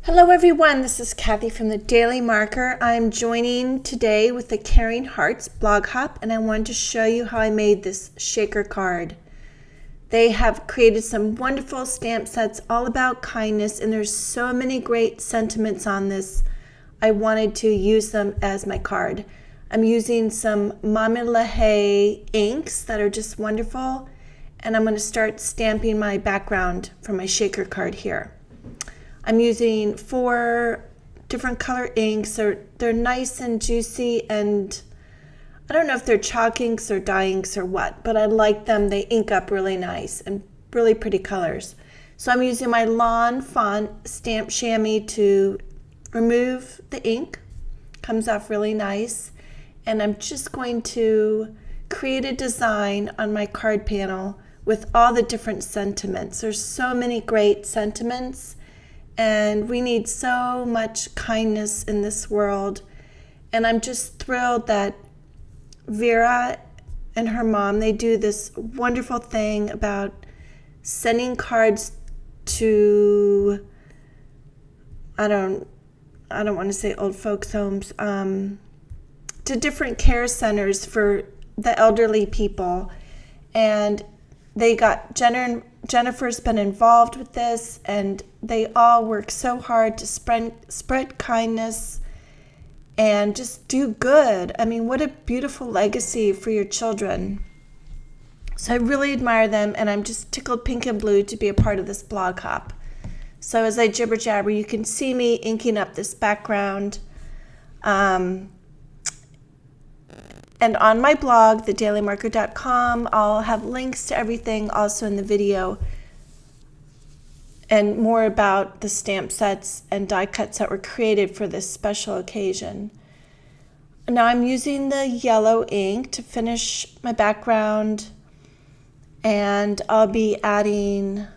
Hello everyone, this is Kathy from the Daily Marker. I'm joining today with the Caring Hearts blog hop, and I wanted to show you how I made this shaker card. They have created some wonderful stamp sets all about kindness, and there's so many great sentiments on this. I wanted to use them as my card. I'm using some Mama LaHaye inks that are just wonderful, and I'm going to start stamping my background for my shaker card here. I'm using 4 different color inks. They're nice and juicy, and I don't know if they're chalk inks or dye inks or what, but I like them. They ink up really nice and really pretty colors. So I'm using my Lawn Fawn Stamp Chamois to remove the ink. Comes off really nice. And I'm just going to create a design on my card panel with all the different sentiments. There's so many great sentiments. And we need so much kindness in this world. And I'm just thrilled that Vera and her mom, they do this wonderful thing about sending cards to, I don't want to say old folks' homes, to different care centers for the elderly people. And they got Jennifer's been involved with this, and they all work so hard to spread kindness and just do good. I mean, what a beautiful legacy for your children. So I really admire them, and I'm just tickled pink and blue to be a part of this blog hop. So as I jibber jabber, you can see me inking up this background. And on my blog, thedailymarker.com, I'll have links to everything also in the video and more about the stamp sets and die cuts that were created for this special occasion. Now I'm using the yellow ink to finish my background, and I'll be adding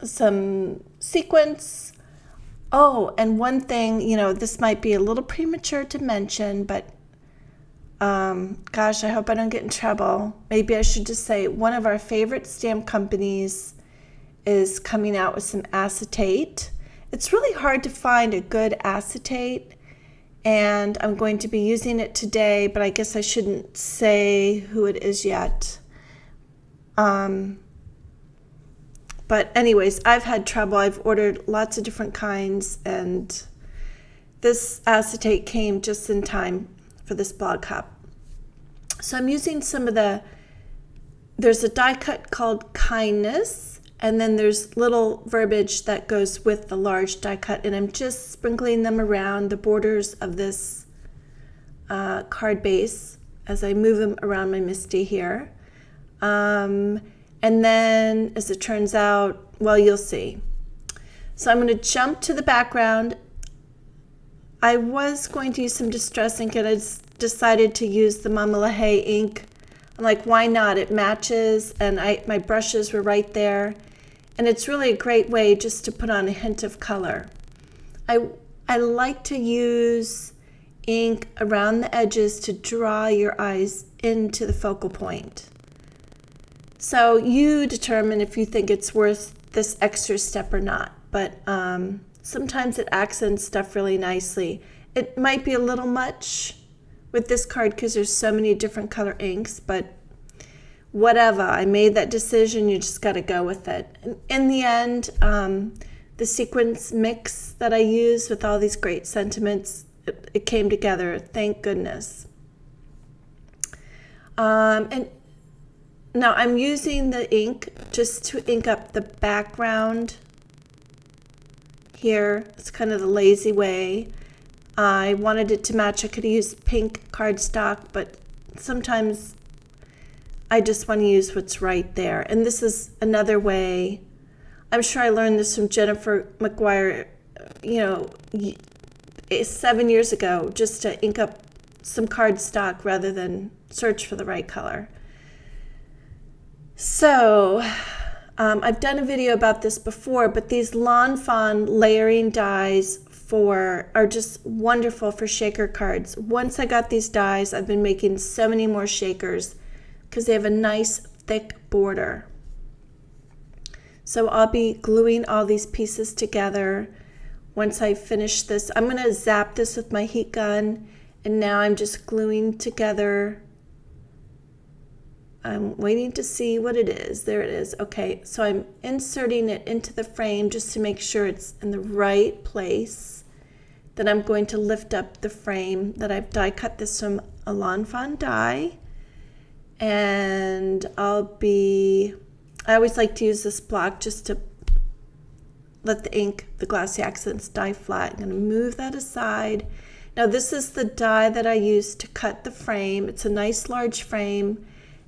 some sequins. Oh, and one thing, this might be a little premature to mention, but gosh, I hope I don't get in trouble. Maybe I should just say one of our favorite stamp companies is coming out with some acetate. It's really hard to find a good acetate, and I'm going to be using it today, but I guess I shouldn't say who it is yet. But anyways, I've had trouble. I've ordered lots of different kinds, and this acetate came just in time for this blog hop. So I'm using there's a die cut called Kindness, and then there's little verbiage that goes with the large die cut, and I'm just sprinkling them around the borders of this card base as I move them around my MISTI here. And then, as it turns out, well, you'll see. So I'm going to jump to the background. I was going to use some Distress ink, and I decided to use the Mama LaHaye ink. I'm like, why not? It matches, and my brushes were right there. And it's really a great way just to put on a hint of color. I like to use ink around the edges to draw your eyes into the focal point. So you determine if you think it's worth this extra step or not. But sometimes it accents stuff really nicely. It might be a little much with this card because there's so many different color inks, but whatever. I made that decision. You just got to go with it. And in the end, the sequence mix that I used with all these great sentiments, it came together. Thank goodness. And now I'm using the ink just to ink up the background here. It's kind of the lazy way. I wanted it to match. I could use pink cardstock, but sometimes I just want to use what's right there. And this is another way. I'm sure I learned this from Jennifer McGuire, 7 years ago, just to ink up some cardstock rather than search for the right color. So I've done a video about this before, but these Lawn Fawn layering dies are just wonderful for shaker cards. Once I got these dies, I've been making so many more shakers because they have a nice thick border. So I'll be gluing all these pieces together once I finish this, I'm going to zap this with my heat gun, and now I'm just gluing together. I'm waiting to see what it is. There it is. Okay, so I'm inserting it into the frame just to make sure it's in the right place. Then I'm going to lift up the frame that I've die cut this from a Lawn Fawn die. And I always like to use this block just to let the ink, the Glossy Accents, dye flat. I'm going to move that aside. Now this is the die that I used to cut the frame. It's a nice large frame.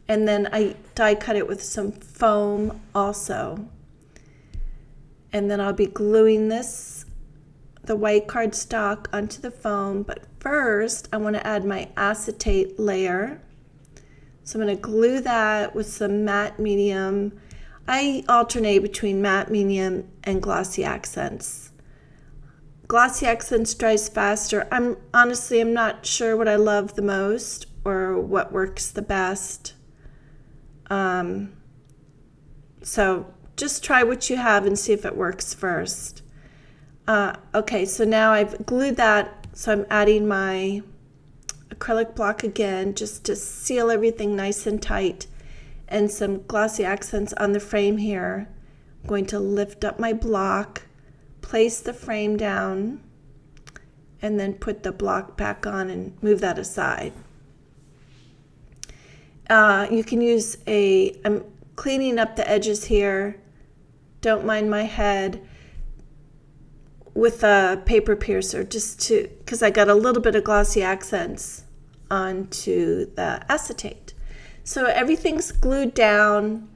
And then I die cut it with some foam also. And then I'll be gluing the white cardstock onto the foam. But first, I want to add my acetate layer. So I'm going to glue that with some matte medium. I alternate between matte medium and Glossy Accents. Glossy Accents dries faster. I'm not sure what I love the most or what works the best. So just try what you have and see if it works first. Okay, so now I've glued that, so I'm adding my acrylic block again just to seal everything nice and tight, and some Glossy Accents on the frame here. I'm going to lift up my block, place the frame down, and then put the block back on and move that aside. You can use I'm cleaning up the edges here, don't mind my head, with a paper piercer because I got a little bit of Glossy Accents onto the acetate. So everything's glued down.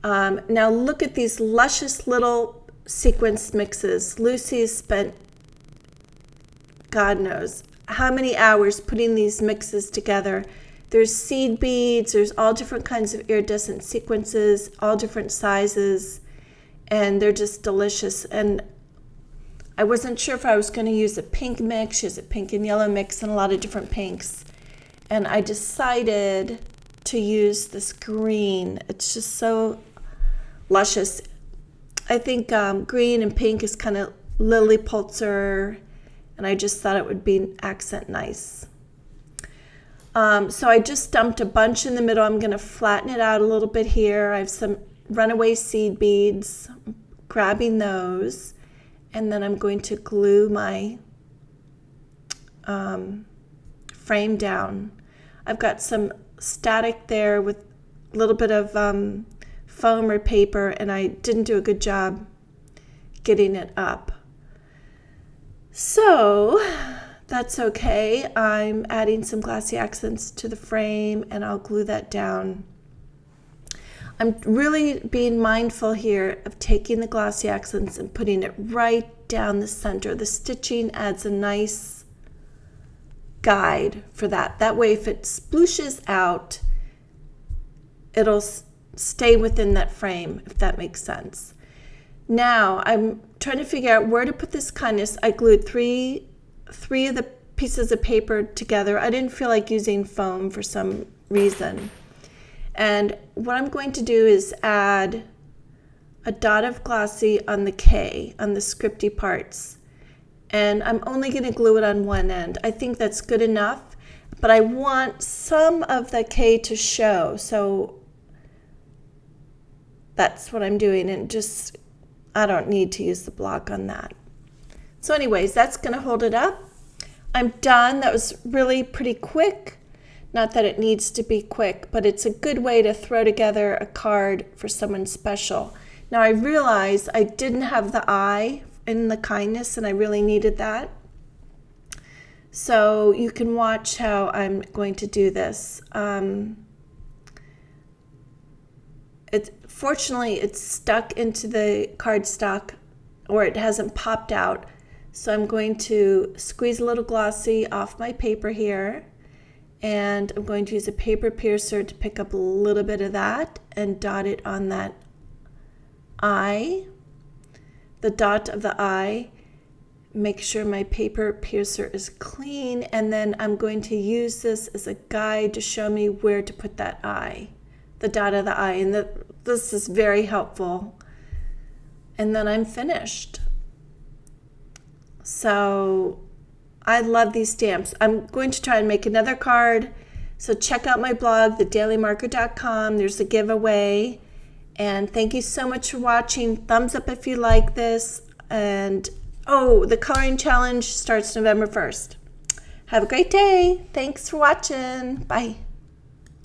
Now look at these luscious little sequence mixes. Lucy spent God knows how many hours putting these mixes together. There's seed beads, there's all different kinds of iridescent sequences, all different sizes, and they're just delicious. And I wasn't sure if I was going to use a pink mix. She has a pink and yellow mix and a lot of different pinks. And I decided to use this green. It's just so luscious. I think green and pink is kind of Lily Pulitzer, and I just thought it would be an accent nice. So I just dumped a bunch in the middle. I'm going to flatten it out a little bit here. I have some runaway seed beads, grabbing those, and then I'm going to glue my frame down. I've got some static there with a little bit of foam or paper, and I didn't do a good job getting it up. So that's okay. I'm adding some Glossy Accents to the frame, and I'll glue that down. I'm really being mindful here of taking the Glossy Accents and putting it right down the center. The stitching adds a nice guide for that. That way, if it splooshes out, it'll stay within that frame, if that makes sense. Now, I'm trying to figure out where to put this kindness. I glued three of the pieces of paper together. I didn't feel like using foam for some reason. And what I'm going to do is add a dot of glossy on the K, on the scripty parts. And I'm only going to glue it on one end. I think that's good enough, but I want some of the K to show. So that's what I'm doing, and just, I don't need to use the block on that. So anyways, that's going to hold it up. I'm done. That was really pretty quick. Not that it needs to be quick, but it's a good way to throw together a card for someone special. Now I realized I didn't have the I in the kindness, and I really needed that. So you can watch how I'm going to do this. Fortunately, it's stuck into the cardstock, or it hasn't popped out. So I'm going to squeeze a little glossy off my paper here, and I'm going to use a paper piercer to pick up a little bit of that and dot it on that I, the dot of the I. Make sure my paper piercer is clean, and then I'm going to use this as a guide to show me where to put that I, the dot of the I, and this is very helpful. And then I'm finished. So I love these stamps. I'm going to try and make another card. So check out my blog, thedailymarker.com. There's a giveaway. And thank you so much for watching. Thumbs up if you like this. And the coloring challenge starts November 1st. Have a great day. Thanks for watching. Bye.